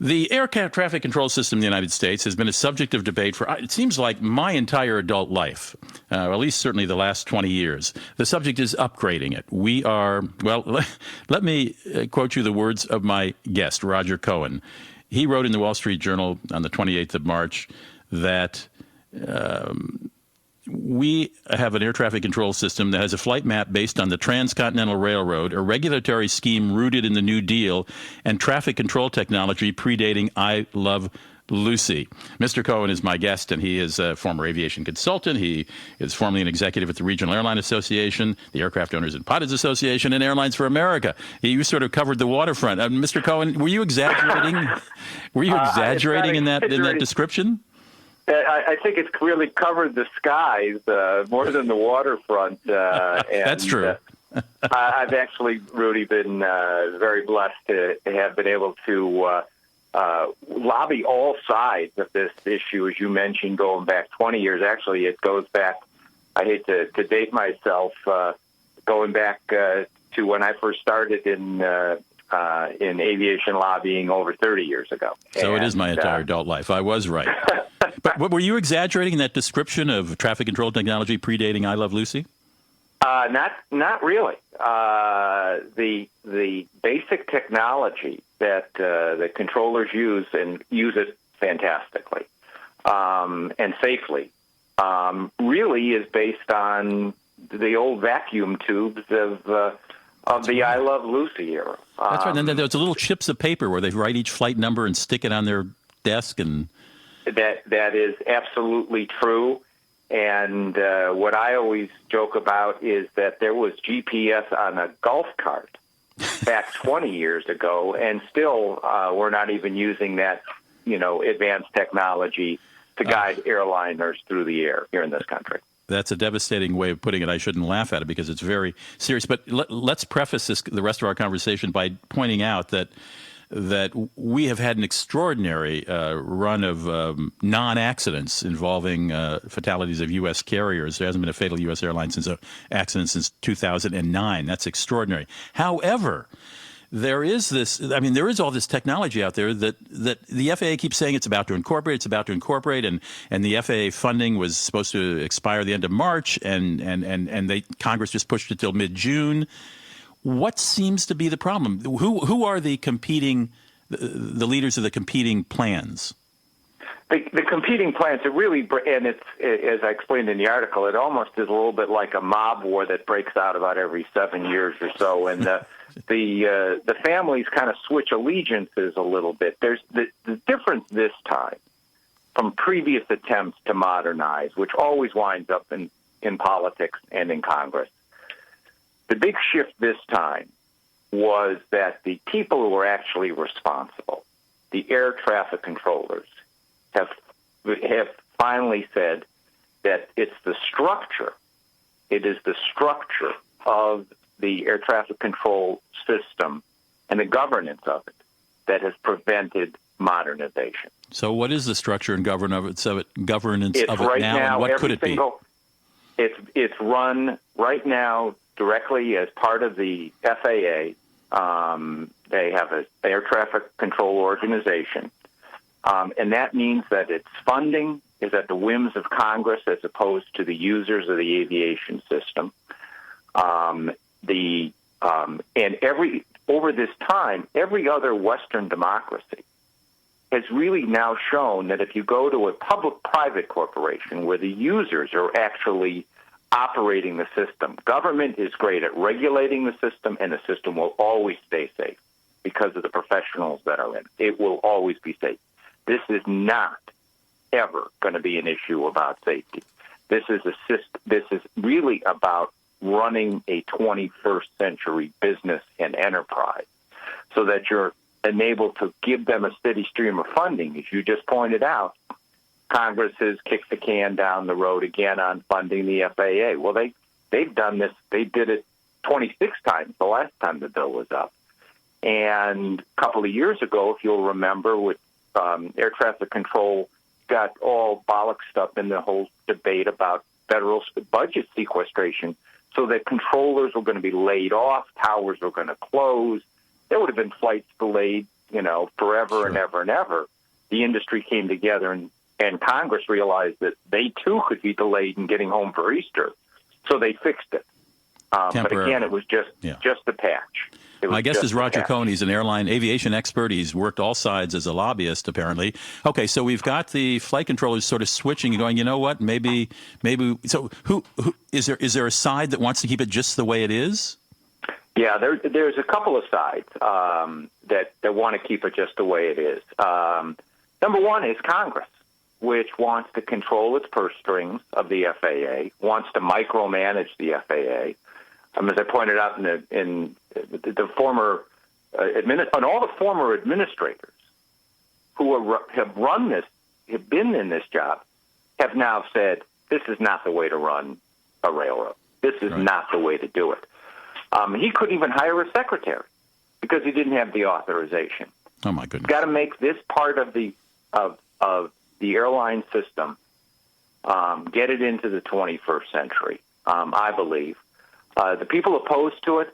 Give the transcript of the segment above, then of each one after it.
The air traffic control system in the United States has been a subject of debate for, it seems like, my entire adult life, or at least certainly the last 20 years. The subject is upgrading it. We are, well, let me quote you the words of my guest, Roger Cohen. He wrote in the Wall Street Journal on the 28th of March that we have an air traffic control system that has a flight map based on the Transcontinental Railroad, a regulatory scheme rooted in the New Deal, and traffic control technology predating I Love Lucy. Mr. Cohen is my guest, and he is a former aviation consultant. He is formerly an executive at the Regional Airline Association, the Aircraft Owners and Pilots Association, and Airlines for America. You sort of covered the waterfront. Mr. Cohen, were you exaggerating? In that description? I think it's really covered the skies more than the waterfront. That's true. I've actually, Rudy, been very blessed to have been able to lobby all sides of this issue, as you mentioned, going back 20 years. Actually, it goes back, I hate to date myself, going back to when I first started in aviation lobbying over 30 years ago. So it is my entire adult life. I was right. But were you exaggerating in that description of traffic control technology predating I Love Lucy? Not really. The basic technology that the controllers use and use it fantastically and safely really is based on the old vacuum tubes of the I Love Lucy era. That's right. And then there's little chips of paper where they write each flight number and stick it on their desk. And that is absolutely true. And what I always joke about is that there was GPS on a golf cart back 20 years ago, and still we're not even using that, advanced technology to guide airliners through the air here in this country. That's a devastating way of putting it. I shouldn't laugh at it because it's very serious. But let's preface the rest of our conversation by pointing out that we have had an extraordinary run of non-accidents involving fatalities of U.S. carriers. There hasn't been a fatal U.S. airline accident since 2009. That's extraordinary. However, there is all this technology out there that the FAA keeps saying it's about to incorporate, and the FAA funding was supposed to expire the end of March, and Congress just pushed it till mid-June. What seems to be the problem? Who are the the leaders of the competing plans? The competing plans are really, and it's, as I explained in the article, it almost is a little bit like a mob war that breaks out about every 7 years or so, and the families kind of switch allegiances a little bit. There's the difference this time from previous attempts to modernize, which always winds up in politics and in Congress. The big shift this time was that the people who were actually responsible, the air traffic controllers, have finally said that it is the structure of the air traffic control system and the governance of it that has prevented modernization. So what is the structure and governance of it right now, and what could it be? It's run right now directly as part of the FAA. They have an air traffic control organization, and that means that its funding is at the whims of Congress as opposed to the users of the aviation system. Over this time, every other Western democracy has really now shown that if you go to a public-private corporation where the users are actually operating the system, government is great at regulating the system, and the system will always stay safe because of the professionals that are in it. It will always be safe. This is not ever going to be an issue about safety. This is really about running a 21st century business and enterprise so that you're enabled to give them a steady stream of funding. As you just pointed out, Congress has kicked the can down the road again on funding the FAA. Well, they've done this. They did it 26 times the last time the bill was up. And a couple of years ago, if you'll remember, with air traffic control got all bollocksed up in the whole debate about federal budget sequestration, so that controllers were going to be laid off, towers were going to close. There would have been flights delayed, forever and ever and ever, the industry came together and Congress realized that they too could be delayed in getting home for Easter, so they fixed it. But again, it was just a patch. My guest is Roger Cohen. He's an aviation expert. He's worked all sides as a lobbyist, apparently. Okay, so we've got the flight controllers sort of switching and going, you know what, maybe. So who is there a side that wants to keep it just the way it is? Yeah, there's a couple of sides that want to keep it just the way it is. Number one is Congress, which wants to control its purse strings of the FAA, wants to micromanage the FAA. As I pointed out in the former and all the former administrators who have run this, have been in this job, have now said this is not the way to run a railroad. This is not the way to do it. He couldn't even hire a secretary because he didn't have the authorization. Oh my goodness! Got to make this part of the airline system, get it into the 21st century. I believe. The people opposed to it,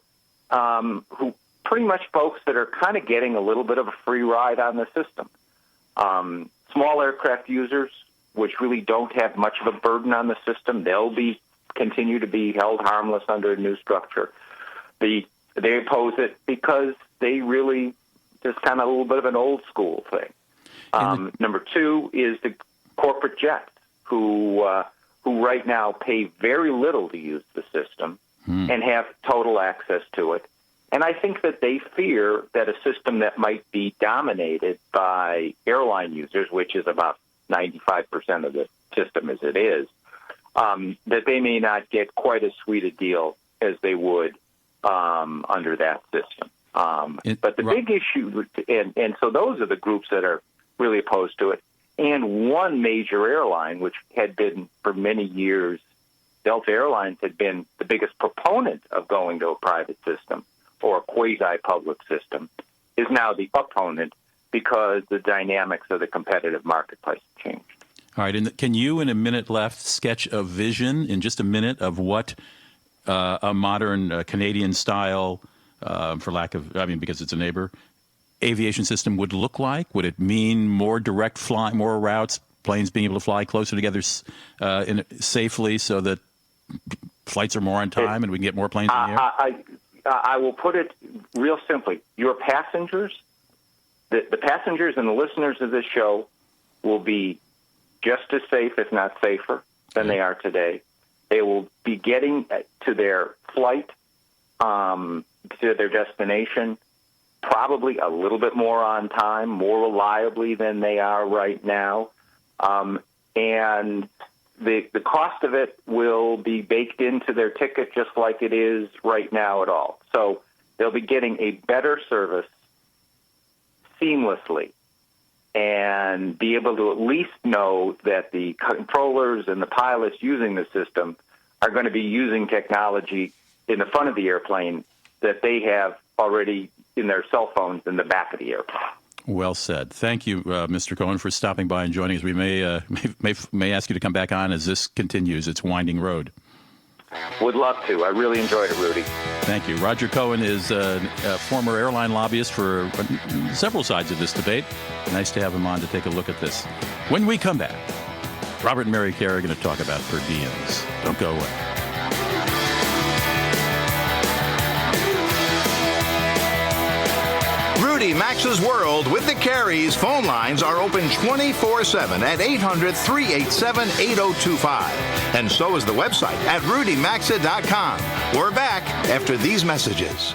who pretty much folks that are kind of getting a little bit of a free ride on the system. Small aircraft users, which really don't have much of a burden on the system, they'll continue to be held harmless under a new structure. They oppose it because they really just kind of a little bit of an old school thing. Number two is the corporate jets, who right now pay very little to use the system and have total access to it. And I think that they fear that a system that might be dominated by airline users, which is about 95% of the system as it is, that they may not get quite as sweet a deal as they would under that system. But the big issue, and so those are the groups that are really opposed to it. And one major airline, which had been for many years, Delta Airlines had been the biggest proponent of going to a private system or a quasi-public system, is now the opponent because the dynamics of the competitive marketplace have changed. All right, and can you, in a minute left, sketch a vision in just a minute of what a modern Canadian-style, because it's a neighbor, aviation system would look like? Would it mean more direct flying, more routes, planes being able to fly closer together safely so that flights are more on time and we can get more planes in the air? I will put it real simply. Your passengers, the passengers and the listeners of this show will be just as safe, if not safer, than they are today. They will be getting to their flight, to their destination, probably a little bit more on time, more reliably than they are right now. And the cost of it will be baked into their ticket just like it is right now at all. So they'll be getting a better service seamlessly and be able to at least know that the controllers and the pilots using the system are going to be using technology in the front of the airplane that they have already in their cell phones in the back of the airplane. Well said. Thank you, Mr. Cohen, for stopping by and joining us. We may ask you to come back on as this continues its winding road. Would love to. I really enjoyed it, Rudy. Thank you. Roger Cohen is a former airline lobbyist for several sides of this debate. Nice to have him on to take a look at this. When we come back, Robert and Mary Kerr are going to talk about per diems. Don't go away. Rudy Maxa's World with the Carries phone lines are open 24/7 at 800-387-8025. And so is the website at rudymaxa.com. We're back after these messages.